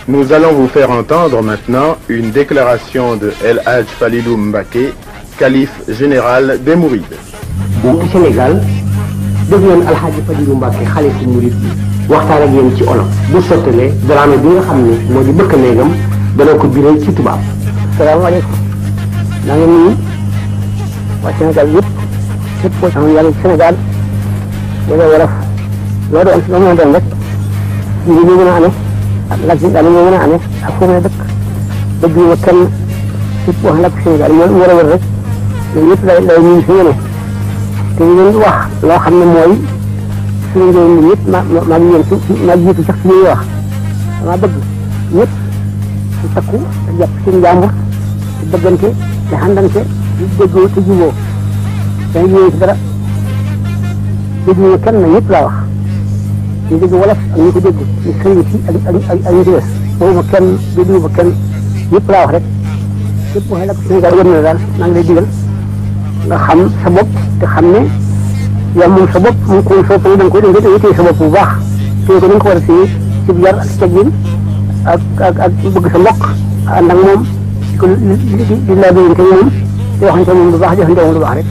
Nous allons vous faire entendre maintenant une déclaration de El Hadj Falilou Mbacké, calife général des Mourides. Au Sénégal, dégg ngeen El Hadj Falilou Mbacké xalifu Mouride bi waxtaan ak yéen ci olof bu sottalee Dramé bi nga xam ne moo di bëkk néegam dana ko biral ci tubaab. Salaamaaleykum. maa ngi nuyu waa Sénégal yëpp képp koo xam ne yaa ngi Sénégal wala wolof loo mën a doon rek ñu mën a amee ak laaj yi daal moo mën a amee ak foo mën a dëkk dëgg yi ma kenn képp wax lakk Sénégal moo war a wër rek ñun ñëpp lay ñu fi ñene te ñu leen wax loo xam ne mooy suñu njëriñ ñun ñëpp maa ngi yéen maa jiitu sax ci ñuy wax dama bëgg ñëpp ci takku te jàpp seen njàmbur te bëggante te xandante di déggoo te juboo dañu ñëwee ci dara dégg ñu kenn na ñëpp laa wax ñu dégg wolof ak ñu ko dégg ñu sëriñ si ak ñu ci des boobu kenn déglu ba kenn ñëpp laa wax rek képp waxee la ko Sénégal wër na daal maa ngi lay digal nga xam sa bopp te xam ne yow moom sa bopp mu ko soo ko da nga koy téye sa bopp bu baax téye ko ni nga ko war a téye ci yar ak teggin ak bëgg sa mbokk ànd ak moom di laa doyante moom te waxante moom lu baax joxante moom lu baax rek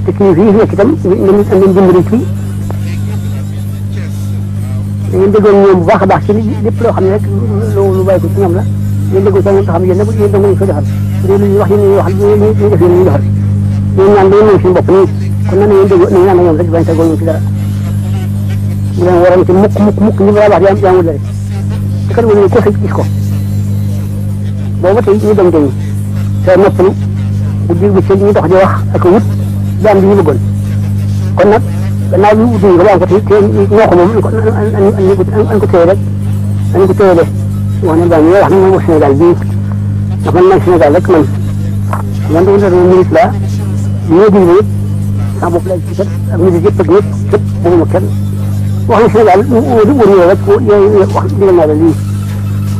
te kii fii nekk itam ngeen dimbali ci da ngeen déggoon ñoom bu baax a baax ci lépp loo xam ne rek lu bàyyi ko ci ñoom la ngeen déggoo ci ñoom te xam ne yéen nag yéen dong lañ ko defal bu dee lu ñuy wax yéen ñuy wax ñu def yéen ñuy defal ñoom ñaan dañu ñëw suñu bopp nii kon nan la ngeen déggoo nañu naan ñoom rek bañ tegoo ñu ci dara bu leen waroon ci mukk ñu la wax jaamul la rek te kat wala ko gis ko booba tey ñu dem tey te noppalu guddi bi ci ñu dox di wax ak wut jaam bi ñu bëggoon kon nag gannaaw bi wutuñu ko ba am ko tey ñoo ko moom an ko téye rek an ko téye de wax ne daal ñu wax ne moom Sénégal bii ndax man maay Sénégal rek man dama doon ministre la ñoo digle yëpp sama bopp lay ci kat ak ministre yëpp ak ñëpp képp bëgguma kenn wax na Sénégal wër ñëw rek wax digal naa la lii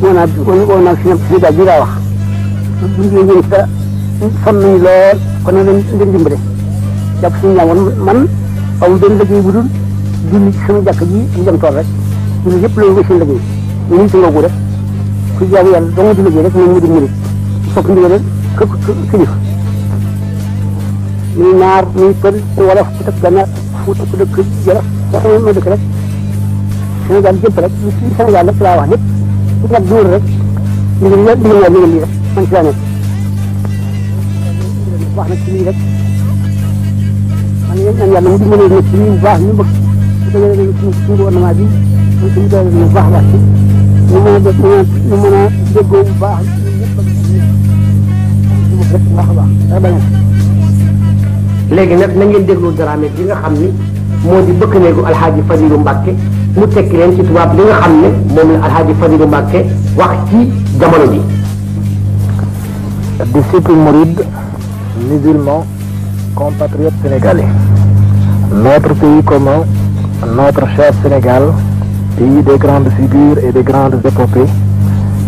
woo naa Sénégal bii laa wax buñ jee yéen sa sonn nañu lool kon nag dañ dimbale jàpp suñu ñaamoon man amul benn liggéey bu dul julli ci sama jàkk ji ñu dem tool rek julli yëpp loolu nga seen liggéey ñu ngi ci ngoogu rek ku jaamu yàlla dong di liggéey rek moom mu di murit fokk ndigal rek kilifa muy naar muy pël ku wolof ku dëkk Gànnaar Fuuta ku dëkk Jolof waxuma ma dëkk rek Sénégal jëpp rek Sénégal rek laa wax lépp ku nag duur rek ndigal naa ndigal lii rek man ci laa nekk wax na ci lii rek man ñaan yàlla mu dimbalee nag ci lii bu baax ñu bëgg su ko defee suñu gouvernement bi ñu suñu doole bu baax baax ci ñu mën a def ñu mën a déggoo bu baax ñëpp rek baax a baax day bañ léegi nag na ngeen déglu Dramé bi nga xam ni moo di bëkk néegu Alxaaji Falilou Mbacké mu tekki leen ci tubaab li nga xam ne moom la Alxaaji Falilou Mbacké wax ci jamono bi. Disciples mourides, musulmans, compatriotes sénégalais. Notre pays commun, notre cher Sénégal, pays des grandes figures et des grandes épopées,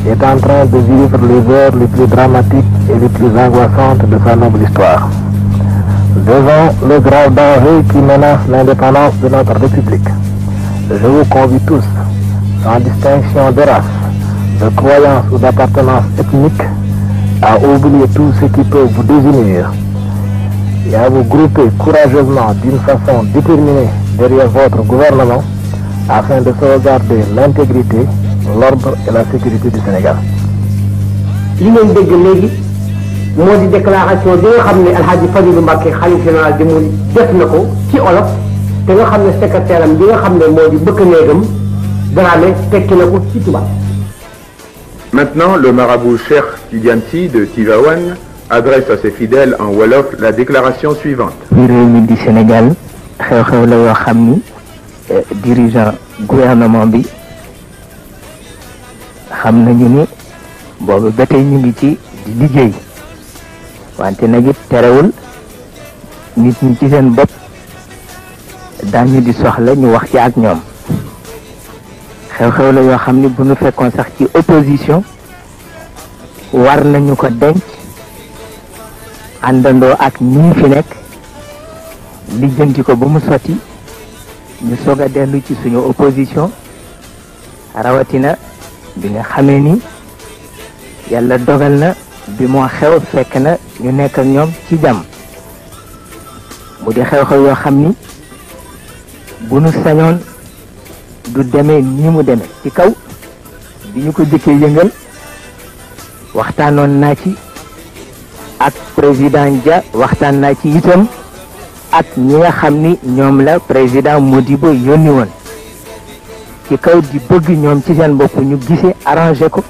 est en train de vivre les heures les plus dramatiques et les plus angoissantes de sa noble histoire. Devant le grave danger qui menace l'indépendance de notre République, je vous convie tous, sans distinction de race, de croyance ou d'appartenance ethnique, à oublier tout ce qui peut vous désunir et à vous grouper courageusement d'une façon déterminée derrière votre gouvernement afin de sauvegarder l'intégrité, l'ordre et la sécurité du Sénégal. li ngeen dégg léegi moo di déclaration bi nga xam ne Alxaaji Falilou Mbacké xalifa général des Mourides def na ko ci olof te nga xam ne secrétaire am bi nga xam ne moo di bëkk néegam Dramé tekki na ko ci tubaab. Maintenant, le marabout Cheikh Tidiane Sy de Tivaouane adresse à ses fidèles en wolof la déclaration suivante. ci réew mi di Sénégal xew-xew la yoo xam ni dirigeant gouvernement bi xam nañu ni boobu ba tey ñu ngi ci di liggéey wante nag it terewul nit ñi ci seen bopp daañu di soxla ñu wax ci ak ñoom xew-xew la yoo xam ni bu ñu fekkoon sax ci opposition war nañu ko denc àndandoo ak ñi fi nekk lijjanti ko ba mu sotti ñu soog a dellu ci suñu opposition rawatina bi nga xamee ni yàlla dogal na bi moo xew fekk na ñu nekk ak ñoom ci jàmm mu di xew-xew yoo xam ni bu nu sañoon du demee nii mu demee ci kaw bi ñu ko jëkkee yëngal waxtaanoon naa ci ak président Dia waxtaan naa ci itam ak ñi nga xam ni ñoom la président Modibo yónni woon ci kaw di bëgg ñoom ci seen bopp ñu gisee arrangé ko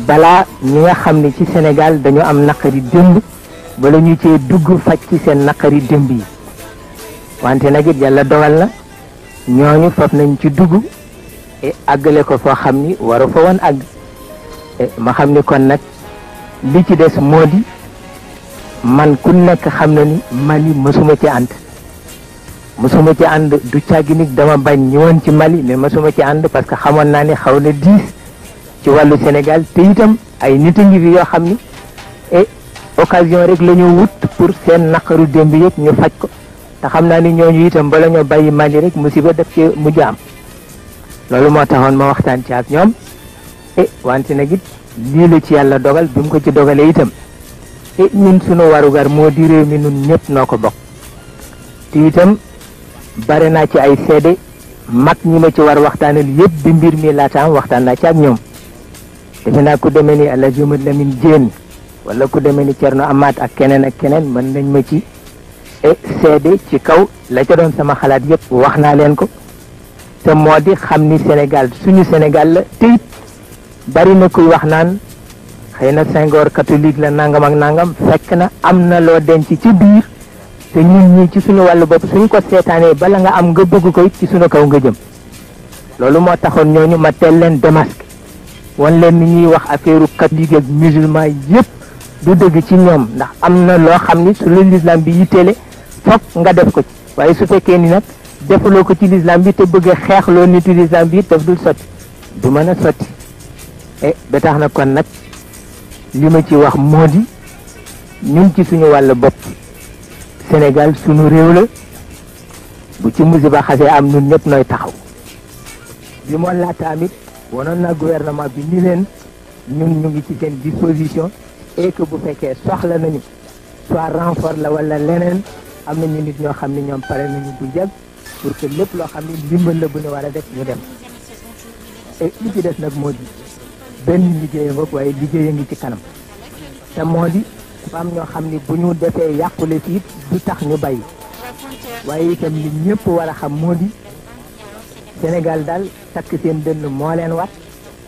balaa ñi nga xam ni ci Sénégal dañu am naqari démb bala ñu cee dugg faj ci seen naqari démb yi wante nag it yàlla dogal na ñooñu fab nañ ci dugg et àggale ko foo xam ni waru fa woon àgg ma xam ni kon nag li ci des moo di man ku nekk xam na ni Mali mësuma ci ànd du càggi ni dama bañ ñëwoon ci Mali mais mësuma ci ànd parce que xamoon naa ni xaw na diis ci wàllu Sénégal te itam ay nit a ngi fi yoo xam ni occasion rek la ñu wut pour seen naqaru démb yëpp ñu faj ko te xam naa ni ñooñu itam bala ñoo bàyyi Mali rek musiba def ci mujj am loolu moo taxoon ma waxtaan ci ak ñoom wante nag it lii la ci yàlla dogal bi mu ko ci dogalee itam ñun sunu warugar moo di réew mi nun ñëpp noo ko bokk te itam bare naa ci ay seede mag ñi ma ci war waxtaanal yëpp bi mbir mi laataam waxtaan naa ci ak ñoom defe naa ku demee ni El Hadj Lamine Diène wala ku demee ni Thierno Amath ak keneen mën nañ ma ci seede ci kaw la ca doon sama xalaat yëpp wax naa leen ko te moo di xam ni Sénégal suñu Sénégal la te it bari na kuy wax naan xëy na Senghor catholique la nangam ak nangam fekk na am na loo denc ci biir te ñun ñii ci suñu wàllu bopp suñ ko seetaanee bala nga am nga bëgg ko it ci suñu kaw nga jëm loolu moo taxoon ñooñu ma teel leen démasqué wan leen ni ñuy wax affaire catholique ak musulman yëpp du dëgg ci ñoom ndax am na loo xam ni su la l'islam bi yitteele foog nga def ko ci waaye su fekkee ni nag defaloo ko ci l'islam bi te bëgg a xeexloo nitu l'islam bi daf dul sotti du mën a sotti ba tax na kon nag li ma ci wax moo di ñun ci suñu wàll bopp Sénégal suñu réew la bu ci musiba xasee am ñun ñëpp nooy taxaw bi moo laata amit wanoon na gouvernement bi ni leen ñun ñu ngi ci seen disposition et que bu fekkee soxla nañu soit renfort la wala leneen am nañu nit ñoo xam ne ñoom pare nañu bu jag pour que lépp loo xam ne ndimbal la bu ñu war a def ñu dem et li ci des nag moo di benn liggéey nga waaye liggéey a ngi ci kanam te moo di dafa am ñoo xam ni bu ñu defee yàqule fii du tax ñu bàyyi waaye itam li ñëpp war a xam moo di Sénégal daal takk seen dënn moo leen war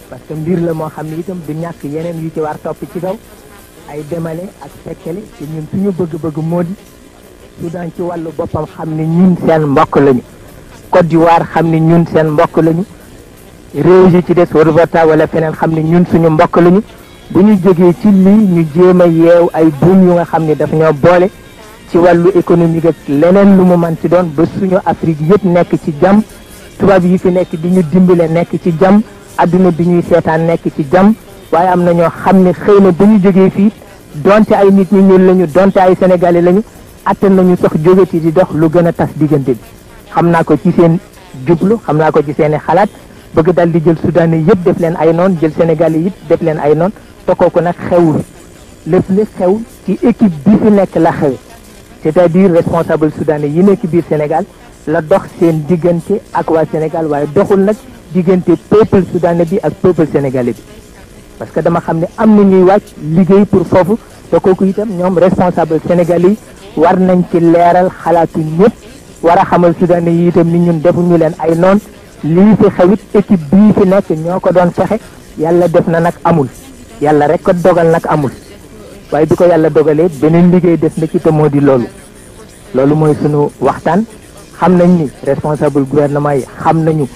parce que mbir la moo xam ne itam du ñàkk yeneen yu ci war topp ci kaw ay demale ak fekkale te ñun suñu bëgg-bëgg moo di Soudan ci wàllu boppam xam ne ñun seen mbokk lañu Côte d'Ivoire xam ne ñun seen mbokk lañu réew yi ci des Haute-Volta wala feneen xam ne ñun suñu mbokk lañu bu ñu jógee ci lii ñu jéem a yeew ay buum yu nga xam ne daf ñoo boole ci wàllu économique ak leneen lu mu man ci doon ba suñu Afrique yëpp nekk ci jàmm tubaab yi fi nekk di ñu dimbale nekk ci jàmm adduna bi ñuy seetaan nekk ci jàmm waaye am na ñoo xam ne xëy na bu ñu jógee fii donte ay nit ñu ñuul lañu donte ay sénégalais lañu attan nañu sax jógati di dox lu gën a tas diggante bi xam naa ko ci seen jublu xam naa ko ci seen i xalaat bëgg dal di jël soudanais yëpp def leen ay noon jël sénégalais yëpp def leen ay noon te kooku nag xewul lépp li xew ci équipe bi fi nekk la xew c'est-à-dire responsable soudanais yi nekk biir Sénégal la dox seen diggante ak waa Sénégal waaye doxul nag diggante peuple soudanais bi ak peuple sénégalais bi parce que dama xam ne am na ñuy wàcc liggéey pour foofu te kooku itam ñoom responsable sénégalais yi war nañ ci leeral xalaatu ñëpp war a xamal soudanais yi itam ni ñun defuñu leen ay noon lii fi xewit équipe bii fi nekk ñoo ko doon fexe yàlla def na nag amul yàlla rek ko dogal nag amul waaye bi ko yàlla dogalee beneen liggéey def na ci te moo di loolu mooy sunu waxtaan xam nañ ni responsable gouvernement yi xam nañu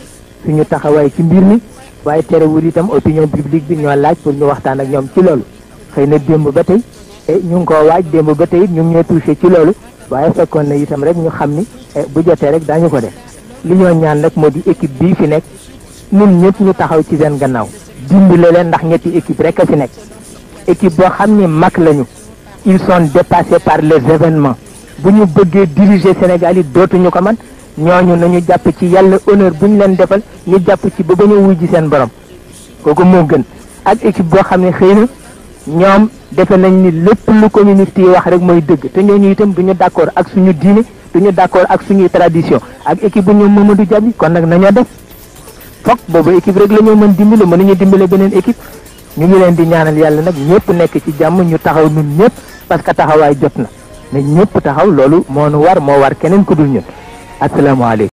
suñu taxawaay ci mbir mi waaye terewul itam opinion publique bi ñoo laaj pour ñu waxtaan ak ñoom ci loolu xëy na démb ba tey ñu ngi koo waaj démb ba tey ñu ngi ñoo touché ci loolu waaye fekkoon na itam rek ñu xam ni bu jotee rek daañu ko def li ñoo ñaan nag moo di équipe bii fi nekk ñun ñëpp ñu taxaw ci seen gannaaw dimbale leen ndax ñetti équipe rek a fi nekk équipe boo xam ni mag lañu ils sont dépassés par les événements bu ñu bëggee diriger Sénégal yi dootuñu ko man ñooñu nañu jàpp ci yàlla honneur bu ñu leen defal ñu jàpp ci ba ñu wuy ji seen borom kooku moo gën ak équipe boo xam ne xëy na ñoom defe nañ ni lépp lu communiste yi wax rek mooy dëgg te ñooñu itam duñu d'accord ak suñu diine duñu d'accord ak suñuy tradition ak équipe bu ñoom Mamadou Dia bi kon nag nañoo def foog boobu équipe rek la ñoo mën dimbale mënuñu dimbale beneen équipe ñu ngi leen di ñaanal yàlla nag ñëpp nekk ci jàmm ñu taxaw ñun ñëpp parce que taxawaay jot na ne ñëpp taxaw loolu moo nu war moo war keneen ku dul ñun asalaamaaleykum